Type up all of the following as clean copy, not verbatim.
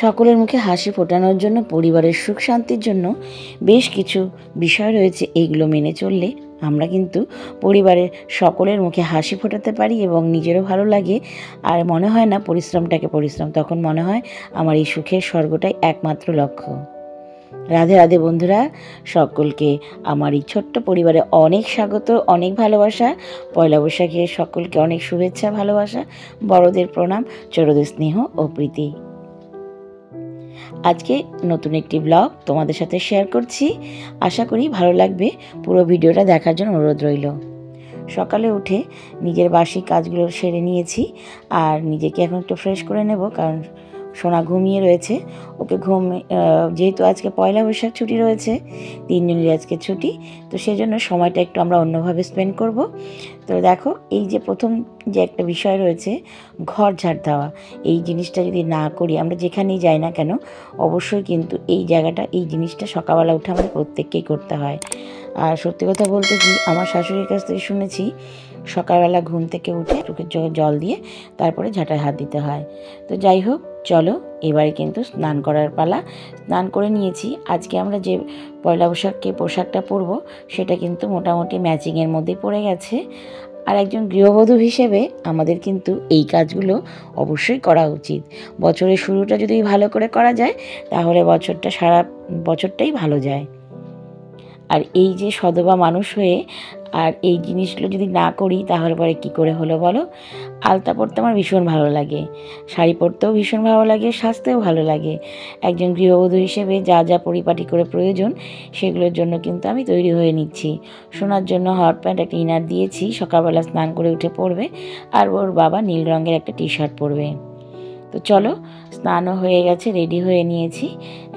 সকলের মুখে হাসি ফোটানোর জন্য, পরিবারের সুখ শান্তির জন্য বেশ কিছু বিষয় রয়েছে। এইগুলো মেনে চললে আমরা কিন্তু পরিবারের সকলের মুখে হাসি ফোটাতে পারি এবং নিজেরও ভালো লাগে। আর মনে হয় না পরিশ্রমটাকে পরিশ্রম, তখন মনে হয় আমার এই সুখের স্বর্গটাই একমাত্র লক্ষ্য। রাধে রাধে বন্ধুরা, সকলকে আমার এই ছোট্ট পরিবারে অনেক স্বাগত, অনেক ভালোবাসা। পয়লা বৈশাখে সকলকে অনেক শুভেচ্ছা, ভালোবাসা, বড়দের প্রণাম, ছোটদের স্নেহ ও প্রীতি। আজকে নতুন একটি ব্লগ তোমাদের সাথে শেয়ার করছি, আশা করি ভালো লাগবে। পুরো ভিডিওটা দেখার জন্য অনুরোধ রইল। সকালে উঠে নিজের বাসি কাজগুলো সেরে নিয়েছি আর নিজেকে এখন একটু ফ্রেশ করে নেব, কারণ সোনা ঘুমিয়ে রয়েছে। ওকে যেহেতু আজকে পয়লা বৈশাখ ছুটি রয়েছে, 3 দিনের আজকে ছুটি, তো সেজন্য সময়টা একটু আমরা অন্যভাবে স্পেন্ড করব। তো দেখো, এই যে প্রথম যে একটা বিষয় রয়েছে, ঘর ঝাড় দেওয়া, এই জিনিসটা যদি না করি, আমরা যেখানেই যাই না কেন, অবশ্যই কিন্তু এই জিনিসটা সকালবেলা উঠে আমাদের প্রত্যেককেই করতে হয়। আর সত্যি কথা বলতে কি, আমার শাশুড়ির কাছ থেকে শুনেছি সকালবেলা ঘুম থেকে উঠে চোখের জল দিয়ে তারপরে ঝাঁটায় হাত দিতে হয়। তো যাই হোক, চলো এবারে কিন্তু স্নান করার পালা। স্নান করে নিয়েছি। আজকে আমরা যে পয়লা বৈশাখে পোশাকটা পরবো সেটা কিন্তু মোটামুটি ম্যাচিংয়ের মধ্যেই পড়ে গেছে। আর একজন গৃহবধূ হিসেবে আমাদের কিন্তু এই কাজগুলো অবশ্যই করা উচিত। বছরের শুরুটা যদি ভালো করে করা যায়, তাহলে সারা বছরটাই ভালো যায়। আর এই যে সধবা মানুষ হয়ে আর এই জিনিসগুলো যদি না করি, তাহলে পরে কী করে হলো বলো? আলতা পরতে আমার ভীষণ ভালো লাগে, শাড়ি পরতেও ভীষণ ভালো লাগে, সাজতেও ভালো লাগে। একজন গৃহবধূ হিসেবে যা যা পরিপাটি করে প্রয়োজন, সেগুলোর জন্য কিন্তু আমি তৈরি হয়ে নিচ্ছি। সোনার জন্য হট প্যান্ট, একটা ইনার দিয়েছি, সকালবেলা স্নান করে উঠে পরবে। আর ওর বাবা নীল রঙের একটা টি-শার্ট পরবে। তো চলো, স্নানও হয়ে গেছে, রেডি হয়ে নিয়েছি।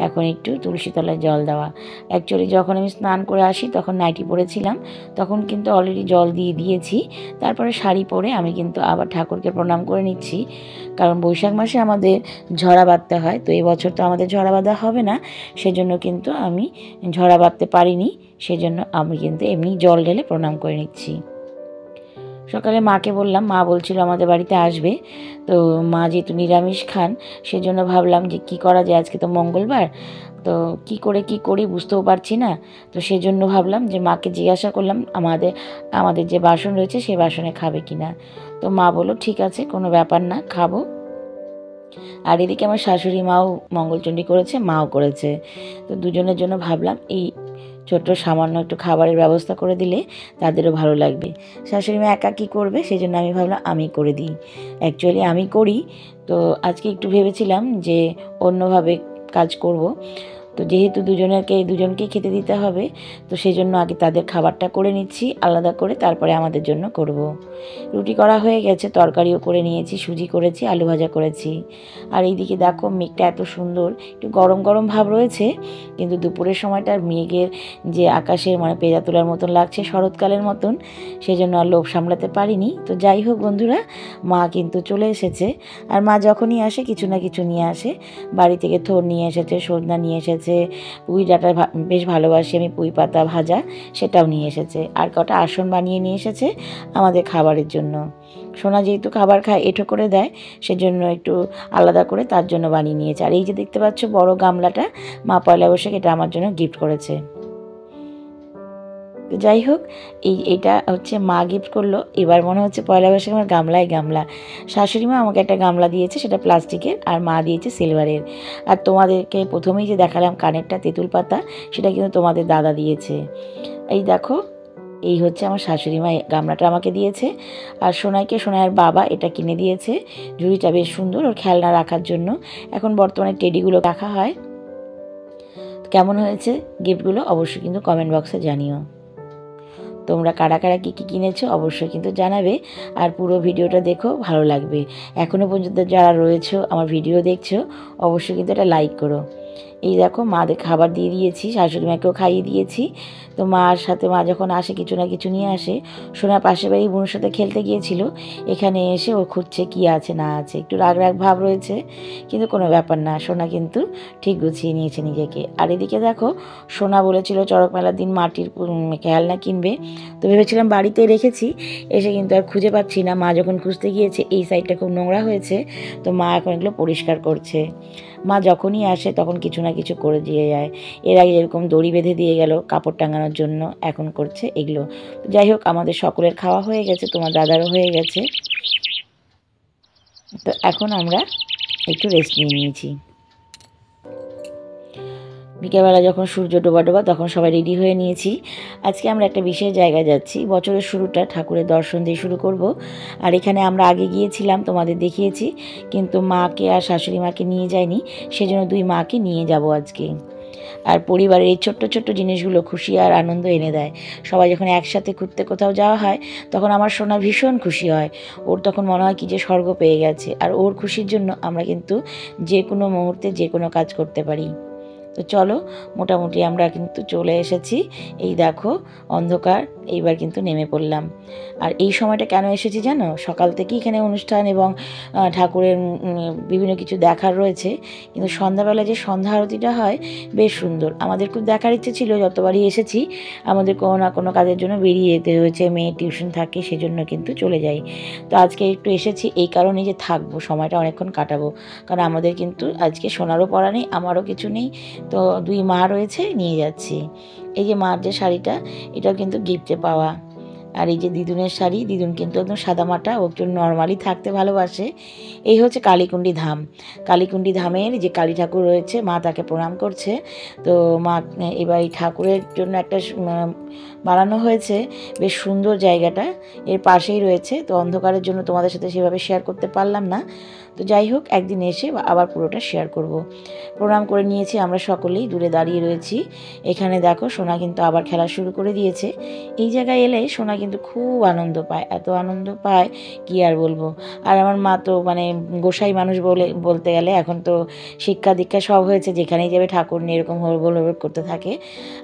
এখন একটু তুলসী তলায় জল দেওয়া। অ্যাকচুয়ালি যখন আমি স্নান করে আসি তখন নাইটি পরেছিলাম, তখন কিন্তু অলরেডি জল দিয়ে দিয়েছি। তারপরে শাড়ি পরে আমি কিন্তু আবার ঠাকুরকে প্রণাম করে নিচ্ছি, কারণ বৈশাখ মাসে আমাদের ঝরা বাঁধতে হয়। তো এই বছর তো আমাদের ঝরা বাঁধা হবে না, সেজন্য কিন্তু আমি ঝরা বাঁধতে পারিনি। সেজন্য আমি কিন্তু এমনি জল ঢেলে প্রণাম করে নিচ্ছি। সকালে মাকে বললাম, মা বলছিল আমাদের বাড়িতে আসবে। তো মা যেহেতু নিরামিষ খান, সেজন্য ভাবলাম যে কি করা যায়, আজকে তো মঙ্গলবার, তো কি করি বুঝতেও পারছি না। তো সেজন্য ভাবলাম যে মাকে জিজ্ঞাসা করলাম আমাদের যে বাসন রয়েছে সেই বাসনে খাবে কিনা। তো মা বলল ঠিক আছে, কোনো ব্যাপার না, খাবো। আর এদিকে আমার শাশুড়ি মাও মঙ্গলচণ্ডী করেছে, মাও করেছে। তো দুজনের জন্য ভাবলাম এই ছোট্ট সামান্য একটু খাবারের ব্যবস্থা করে দিলে তাদেরও ভালো লাগবে। শাশুড়ি মা একা কী করবে, সেই জন্য আমি ভাবলাম আমি করে দিই। অ্যাকচুয়ালি আমি করি, তো আজকে একটু ভেবেছিলাম যে অন্যভাবে কাজ করব। তো যেহেতু দুজনকেই খেতে দিতে হবে, তো সেই জন্য আগে তাদের খাবারটা করে নিচ্ছি আলাদা করে, তারপরে আমাদের জন্য করব। রুটি করা হয়ে গেছে, তরকারিও করে নিয়েছি, সুজি করেছি, আলু ভাজা করেছি। আর এইদিকে দেখো, মেঘটা এত সুন্দর, একটু গরম গরম ভাব রয়েছে, কিন্তু দুপুরের সময়টার মেঘের যে আকাশের পেঁজা তোলার মতন লাগছে, শরৎকালের মতন, সেজন্য আর লোভ সামলাতে পারিনি। তো যাই হোক বন্ধুরা, মা কিন্তু চলে এসেছে। আর মা যখনই আসে কিছু না কিছু নিয়ে আসে। বাড়ি থেকে থোড় নিয়ে এসেছে, সজনা নিয়ে এসেছে, পুঁই ডাঁটা বেশ ভালোবাসি আমি, পুঁই পাতা ভাজা সেটাও নিয়ে এসেছে। আর কটা আসন বানিয়ে নিয়ে এসেছে আমাদের খাবারের জন্য। সোনা যেহেতু খাবার খায়, এঁঠো করে দেয়, সেজন্য একটু আলাদা করে তার জন্য বানিয়ে নিয়েছে। আর এই যে দেখতে পাচ্ছ বড় গামলাটা, মা পয়লা বৈশাখে এটা আমার জন্য গিফট করেছে। তো যাই হোক, এটা হচ্ছে মা গিফট করলো। এবার মনে হচ্ছে পয়লা বৈশাখে আমার গামলা। শাশুড়ি মা আমাকে একটা গামলা দিয়েছে, সেটা প্লাস্টিকের, আর মা দিয়েছে সিলভারের। আর তোমাদেরকে প্রথমেই যে দেখালাম কানেরটা তেঁতুল পাতা, সেটা কিন্তু তোমাদের দাদা দিয়েছে। এই দেখো, এই হচ্ছে আমার শাশুড়ি মা গামলাটা আমাকে দিয়েছে। আর সোনাইয়ের বাবা এটা কিনে দিয়েছে। ঝুড়িটা বেশ সুন্দর, ওর খেলনা রাখার জন্য। এখন বর্তমানে টেডিগুলো রাখা হয়। কেমন হয়েছে গিফটগুলো অবশ্যই কিন্তু কমেন্ট বক্সে জানিও। তোমরা কারা কারা কী কী কিনেছো অবশ্যই কিন্তু জানাবে। আর পুরো ভিডিওটা দেখো, ভালো লাগবে। এখনও পর্যন্ত যারা রয়েছো আমার ভিডিও দেখছো, অবশ্যই কিন্তু এটা লাইক করো। এই দেখো, মাদের খাবার দিয়ে দিয়েছি, শাশুড়ি মাকেও খাইয়ে দিয়েছি। তো মার সাথে মা যখন আসে কিছু না কিছু নিয়ে আসে। সোনা পাশের বাড়ি বোনের সাথে খেলতে গিয়েছিল, এখানে এসে ও খুঁজছে কী আছে না আছে, একটু রাগ ভাব রয়েছে, কিন্তু কোনো ব্যাপার না, সোনা কিন্তু ঠিক গুছিয়ে নিয়েছে নিজেকে। আর এদিকে দেখো, সোনা বলেছিল চড়ক মেলার দিন মাটির খেলনা কিনবে, তো ভেবেছিলাম বাড়িতে রেখেছি, এসে কিন্তু আর খুঁজে পাচ্ছি না। মা যখন খুঁজতে গিয়েছে, এই সাইডটা খুব নোংরা হয়েছে, তো মা এখন এগুলো পরিষ্কার করছে। মা যখনই আসে তখন কিছু না কিছু করে দিয়ে যায়। এর আগে যেরকম দড়ি বেঁধে দিয়ে গেল কাপড় টাঙানোর জন্য, এখন করছে এগুলো। যাই হোক, আমাদের সকলের খাওয়া হয়ে গেছে, তোমার দাদারও হয়ে গেছে। তো এখন আমরা একটু রেস্ট নিয়ে নিয়েছি। বিকেলবেলা যখন সূর্য ডোবা তখন সবাই রেডি হয়ে নিয়েছি। আজকে আমরা একটা বিশেষ জায়গায় যাচ্ছি। বছরের শুরুটা ঠাকুরের দর্শন দিয়ে শুরু করব। আর এখানে আমরা আগে গিয়েছিলাম, তোমাদের দেখিয়েছি, কিন্তু মাকে আর শাশুড়ি মাকে নিয়ে যাইনি, সেজন্য দুই মাকে নিয়ে যাব আজকে। আর পরিবারের এই ছোট্ট ছোট্ট জিনিসগুলো খুশি আর আনন্দ এনে দেয়। সবাই যখন একসাথে ঘুরতে কোথাও যাওয়া হয় তখন আমার সোনা ভীষণ খুশি হয়। ওর তখন মনে হয় কি যে স্বর্গ পেয়ে গেছে। আর ওর খুশির জন্য আমরা কিন্তু যে কোনো মুহূর্তে যে কোনো কাজ করতে পারি। তো চলো, মোটামুটি আমরা কিন্তু চলে এসেছি। এই দেখো অন্ধকার, এইবার কিন্তু নেমে পড়লাম। আর এই সময়টা কেন এসেছি জানো? সকাল থেকেই এখানে অনুষ্ঠান এবং ঠাকুরের বিভিন্ন কিছু দেখার রয়েছে, কিন্তু সন্ধ্যাবেলা যে সন্ধ্যা আরতিটা হয় বেশ সুন্দর। আমাদের খুব দেখার ইচ্ছে ছিল, যতবারই এসেছি আমাদের কোনো না কোনো কাজের জন্য বেরিয়ে যেতে হয়েছে, মেয়ে টিউশন থাকে সেজন্য কিন্তু চলে যাই। তো আজকে একটু এসেছি এই কারণে যে থাকবো, সময়টা অনেকক্ষণ কাটাবো, কারণ আমাদের কিন্তু আজকে সোনারও পরা নেই, আমারও কিছু নেই। তো দুই মা রয়েছে, নিয়ে যাচ্ছি। এই যে মার যে শাড়িটা, এটাও কিন্তু গিফটে পাওয়া। আর এই যে দিদুনের শাড়ি, দিদুন কিন্তু একদম সাদামাটা, ও একটু নর্মালি থাকতে ভালোবাসে। এই হচ্ছে কালীকুণ্ডী ধাম। কালীকুণ্ডী ধামের যে কালী ঠাকুর রয়েছে, মা তাকে প্রণাম করছে। তো মা এবার এই ঠাকুরের জন্য একটা বানানো হয়েছে, বেশ সুন্দর জায়গাটা, এর পাশেই রয়েছে। তো অন্ধকারের জন্য তোমাদের সাথে সেভাবে শেয়ার করতে পারলাম না। তো যাই হোক, একদিন এসে আবার পুরোটা শেয়ার করব। প্রণাম করে নিয়েছি, আমরা সকলেই দূরে দাঁড়িয়ে রয়েছি। এখানে দেখো সোনা কিন্তু আবার খেলা শুরু করে দিয়েছে। এই জায়গায় এলে সোনা কিন্তু খুব আনন্দ পায়, এত আনন্দ পায় কি আর বলবো। আর আমার মা তো মানে গোসাই মানুষ বলতে গেলে, এখন তো শিক্ষা দীক্ষা সব হয়েছে, যেখানেই যাবে ঠাকুর নিয়ে এরকম হরবল করতে থাকে।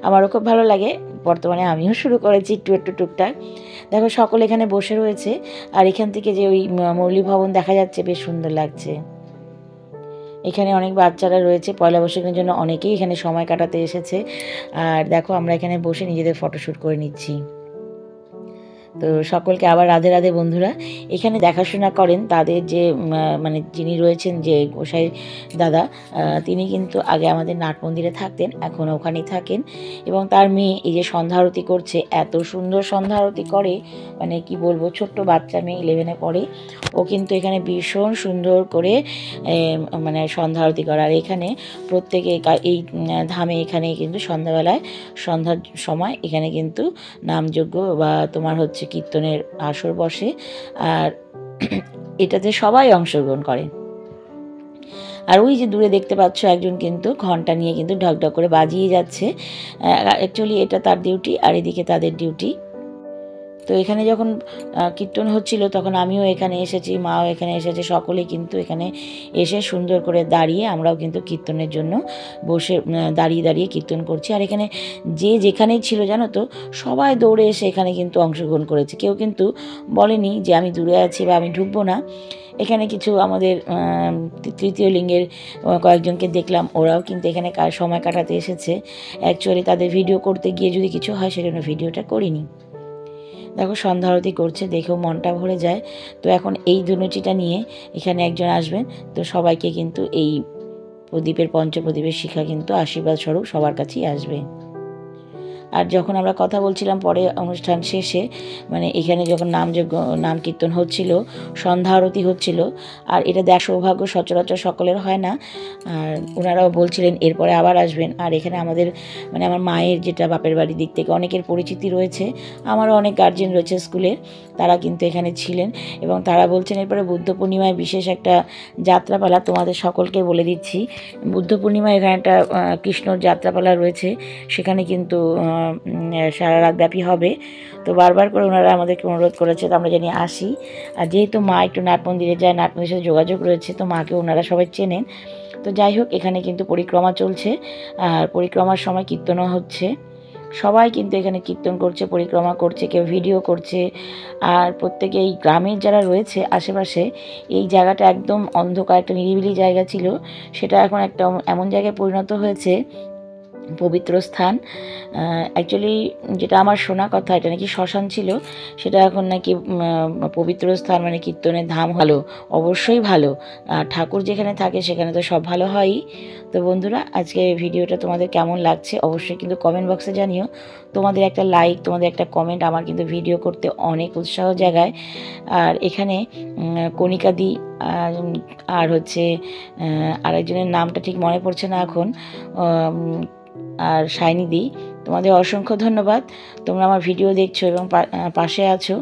আমারও খুব ভালো লাগে, বর্তমানে আমিও শুরু করেছি একটু টুকটাক। দেখো সকলে এখানে বসে রয়েছে, আর এখান থেকে যে ওই মুরলী ভবন দেখা যাচ্ছে, বেশ সুন্দর লাগছে। এখানে অনেক বাচ্চারা রয়েছে, পয়লা বৈশাখের জন্য অনেকেই এখানে সময় কাটাতে এসেছে। আর দেখো আমরা এখানে বসে নিজেদের ফটোশ্যুট করে নিচ্ছি। তো সকলকে আবার রাধে রাধে বন্ধুরা। এখানে দেখাশোনা করেন তাদের যে মানে যিনি রয়েছেন, যে গোসাই দাদা, তিনি কিন্তু আগে আমাদের নাট মন্দিরে থাকতেন, এখন ওখানেই থাকেন। এবং তার মেয়ে এই যে সন্ধ্যা আরতি করছে, এত সুন্দর সন্ধ্যা আরতি করে, মানে কি বলবো, ছোট্ট বাচ্চা মেয়ে, 11-এ পড়ে। ও কিন্তু এখানে ভীষণ সুন্দর করে মানে সন্ধ্যা আরতি করে। আর এখানে প্রত্যেকে এই ধামে এখানে কিন্তু সন্ধ্যাবেলায়, সন্ধ্যার সময় এখানে কিন্তু নামযজ্ঞ বা তোমার হচ্ছে কীর্তনের আসর বসে। আর এটাতে সবাই অংশগ্রহণ করে। আর ওই যে দূরে দেখতে পাচ্ছ একজন কিন্তু ঘন্টা নিয়ে কিন্তু ঢকঢক করে বাজিয়ে যাচ্ছে। অ্যাকচুয়ালি এটা তার ডিউটি, আর এদিকে তাদের ডিউটি। তো এখানে যখন কীর্তন হচ্ছিল তখন আমিও এখানে এসেছি, মাও এখানে এসেছে, সকলেই কিন্তু এখানে এসে সুন্দর করে দাঁড়িয়ে আমরাও কিন্তু কীর্তনের জন্য বসে দাঁড়িয়ে কীর্তন করছি। আর এখানে যে যেখানেই ছিল জানো তো, সবাই দৌড়ে এসে এখানে কিন্তু অংশগ্রহণ করেছে। কেউ কিন্তু বলেনি যে আমি দূরে আছি বা আমি ঢুকবো না। এখানে কিছু আমাদের তৃতীয় লিঙ্গের কয়েকজনকে দেখলাম, ওরাও কিন্তু এখানে সময় কাটাতে এসেছে। অ্যাকচুয়ালি তাদের ভিডিও করতে গিয়ে যদি কিছু হয় সেজন্য ভিডিওটা করিনি। দেখো সন্ধ্যা আরতি করছে, দেখেও মনটা ভরে যায়। তো এখন এই ধুনুচিটা নিয়ে এখানে একজন আসবেন, তো সবাইকে কিন্তু এই প্রদীপের পঞ্চপ্রদীপের শিখা কিন্তু আশীর্বাদ স্বরূপ সবার কাছেই আসবে। আর যখন আমরা কথা বলছিলাম পরে অনুষ্ঠান শেষে, মানে এখানে যখন নাম কীর্তন হচ্ছিল, সন্ধ্যা আরতি হচ্ছিল, আর এটা দেখ সৌভাগ্য সচরাচর সকলের হয় না। আর ওনারাও বলছিলেন এরপরে আবার আসবেন। আর এখানে আমাদের মানে আমার মায়ের যেটা বাপের বাড়ির দিক থেকে অনেকের পরিচিতি রয়েছে, আমারও অনেক গার্জেন রয়েছে স্কুলের, তারা কিন্তু এখানে ছিলেন। এবং তারা বলছেন এরপরে বুদ্ধ পূর্ণিমায় বিশেষ একটা যাত্রাপালা, তোমাদের সকলকে বলে দিচ্ছি। বুদ্ধ পূর্ণিমায় এখানে একটা কৃষ্ণর যাত্রাপালা রয়েছে, সেখানে কিন্তু সারা রাত ব্যাপী হবে। তো বারবার করে ওনারা আমাদেরকে অনুরোধ করেছে, তো আমরা জানি আসি। আর যেহেতু মা একটু নাট মন্দিরে যায়, নাট মন্দিরের সাথে যোগাযোগ রয়েছে, তো মাকে ওনারা সবাই চেনেন। তো যাই হোক, এখানে কিন্তু পরিক্রমা চলছে, আর পরিক্রমার সময় কীর্তনও হচ্ছে। সবাই কিন্তু এখানে কীর্তন করছে, পরিক্রমা করছে, কেউ ভিডিও করছে। আর প্রত্যেকে এই গ্রামের যারা রয়েছে আশেপাশে, এই জায়গাটা একদম অন্ধকার একটা নিরিবিলি জায়গা ছিল, সেটা এখন একটা এমন জায়গায় পরিণত হয়েছে পবিত্র স্থান। অ্যাকচুয়ালি যেটা আমার শোনা কথা, এটা নাকি শ্মশান ছিল, সেটা এখন নাকি পবিত্র স্থান, মানে কীর্তনের ধাম। ভালো, অবশ্যই ভালো। আর ঠাকুর যেখানে থাকে সেখানে তো সব ভালো হয়ই। তো বন্ধুরা, আজকে ভিডিওটা তোমাদের কেমন লাগছে অবশ্যই কিন্তু কমেন্ট বক্সে জানিও। তোমাদের একটা লাইক, তোমাদের একটা কমেন্ট আমার কিন্তু ভিডিও করতে অনেক উৎসাহ জাগায়। আর এখানে কণিকাদি আর হচ্ছে আরেকজনের নামটা ঠিক মনে পড়ছে না এখন, আর শাইনিদি, তোমাদের অসংখ্য ধন্যবাদ। তোমরা আমার ভিডিও দেখছো এবং পাশে আছো।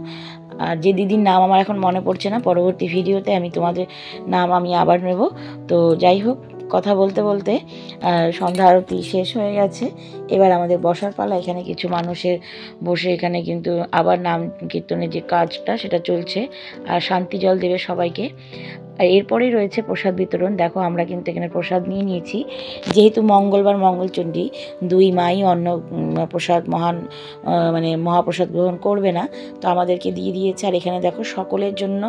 আর যে দিদির নাম আমার এখন মনে পড়ছে না, পরবর্তী ভিডিওতে আমি তোমাদের নাম আমি আবার নেব। তো যাই হোক, কথা বলতে বলতে সন্ধ্যা আরতি শেষ হয়ে গেছে। এবার আমাদের বসার পালা। এখানে কিছু মানুষের বসে এখানে কিন্তু আবার নাম কীর্তনের যে কাজটা সেটা চলছে, আর শান্তি জল দেবে সবাইকে। আর এরপরেই রয়েছে প্রসাদ বিতরণ। দেখো, আমরা কিন্তু এখানে প্রসাদ নিয়ে নিয়েছি। যেহেতু মঙ্গলবার মঙ্গলচণ্ডী, দুই মাই অন্ন প্রসাদ মানে মহাপ্রসাদ গ্রহণ করবে না, তো আমাদেরকে দিয়ে দিয়েছে। আর এখানে দেখো, সকলের জন্য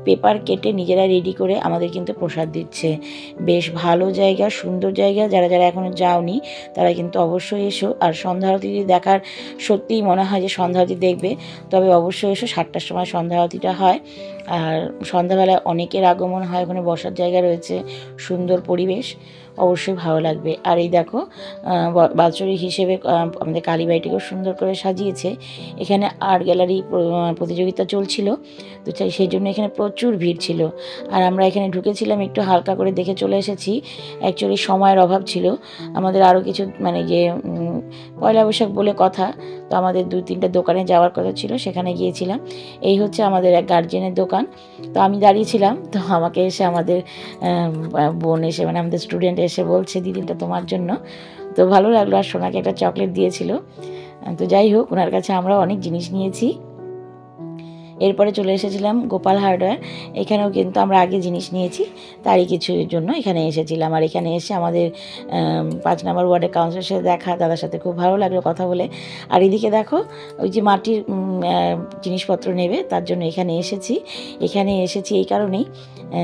পেপার কেটে নিজেরা রেডি করে আমাদের কিন্তু প্রসাদ দিচ্ছে। বেশ ভালো জায়গা, সুন্দর জায়গা। যারা যারা এখনও যাওনি তারা কিন্তু অবশ্যই এসো। আর সন্ধ্যা আরতি দেখার সত্যিই মনে হয় যে সন্ধ্যা আরতি দেখবে, তবে অবশ্যই এসো। 7টার সময় সন্ধ্যা আরতিটা হয়। আর সন্ধ্যাবেলায় অনেকের আগমন হয়, ওখানে বসার জায়গা রয়েছে, সুন্দর পরিবেশ, অবশ্যই ভালো লাগবে। আর এই দেখো, বাৎসরিক হিসেবে আমাদের কালীবাড়িটিকেও সুন্দর করে সাজিয়েছে। এখানে আর্ট গ্যালারি প্রতিযোগিতা চলছিল, তো সেই জন্য এখানে প্রচুর ভিড় ছিল। আর আমরা এখানে ঢুকেছিলাম, একটু হালকা করে দেখে চলে এসেছি। অ্যাকচুয়ালি সময়ের অভাব ছিল, আমাদের আরও কিছু মানে যে পয়লা বৈশাখ বলে কথা, তো আমাদের 2-3টা দোকানে যাওয়ার কথা ছিল, সেখানে গিয়েছিলাম। এই হচ্ছে আমাদের এক গার্জেনের দোকান। তো আমি দাঁড়িয়েছিলাম, তো আমাকে এসে আমাদের বোন এসে, মানে আমাদের স্টুডেন্ট এসে বলছে, দিদিটা তোমার জন্য। তো ভালো লাগলো। আর সোনাকে একটা চকলেট দিয়েছিল। তো যাই হোক, ওনার কাছে আমরা অনেক জিনিস নিয়েছি। এরপরে চলে এসেছিলাম গোপাল হার্ডওয়্যার। এখানেও কিন্তু আমরা আগে জিনিস নিয়েছি, তারই কিছুর জন্য এখানে এসেছিলাম। আর এখানে এসে আমাদের 5 নম্বর ওয়ার্ডের কাউন্সিলরের সাথে দেখা, দাদার সাথে খুব ভালো লাগলো কথা বলে। আর এদিকে দেখো, ওই যে মাটির জিনিসপত্র নেবে, তার জন্য এখানে এসেছি এই কারণেই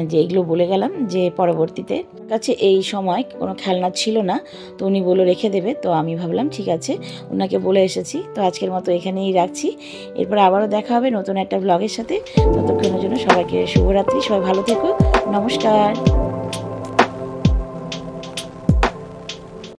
যে এগুলো বলে গেলাম যে পরবর্তীতে কাছে এই সময় কোনো খেলনা ছিল না, তো উনি বলে রেখে দেবে। তো আমি ভাবলাম ঠিক আছে, ওনাকে বলে এসেছি। তো আজকের মতো এখানেই রাখছি। এরপর আবারও দেখা হবে নতুন একটা ব্লগের সাথে। ততক্ষণের জন্য সবাইকে শুভরাত্রি, সবাই ভালো থেকো, নমস্কার।